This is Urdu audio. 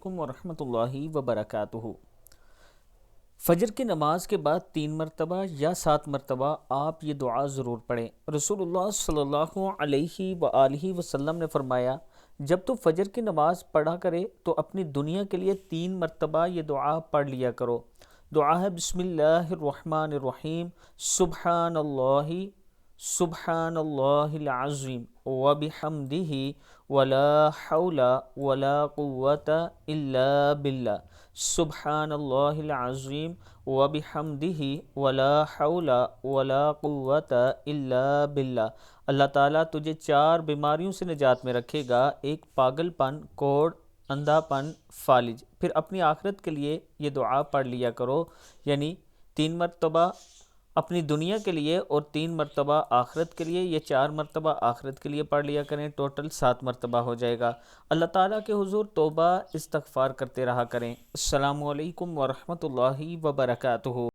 علیکم ورحمۃ اللہ وبرکاتہ۔ فجر کی نماز کے بعد 3 مرتبہ یا 7 مرتبہ آپ یہ دعا ضرور پڑھیں۔ رسول اللہ صلی اللہ علیہ وآلہ وسلم نے فرمایا، جب تو فجر کی نماز پڑھا کرے تو اپنی دنیا کے لیے 3 مرتبہ یہ دعا پڑھ لیا کرو۔ دعا ہے بسم اللہ الرحمن الرحیم، سبحان اللہ العظیم وبحمدہ ولا حول ولا قوة الا باللہ، سبحان اللہ العظیم وبحمدہ ولا حول ولا قوة الا باللہ۔ اللہ تعالیٰ تجھے 4 بیماریوں سے نجات میں رکھے گا، ایک پاگل پن، کوڑ، اندھا پن، فالج۔ پھر اپنی آخرت کے لیے یہ دعا پڑھ لیا کرو، یعنی 3 مرتبہ اپنی دنیا کے لیے اور 3 مرتبہ آخرت کے لیے، یہ 4 مرتبہ آخرت کے لیے پڑھ لیا کریں، ٹوٹل 7 مرتبہ ہو جائے گا۔ اللہ تعالیٰ کے حضور توبہ استغفار کرتے رہا کریں۔ السلام علیکم ورحمۃ اللہ وبرکاتہ۔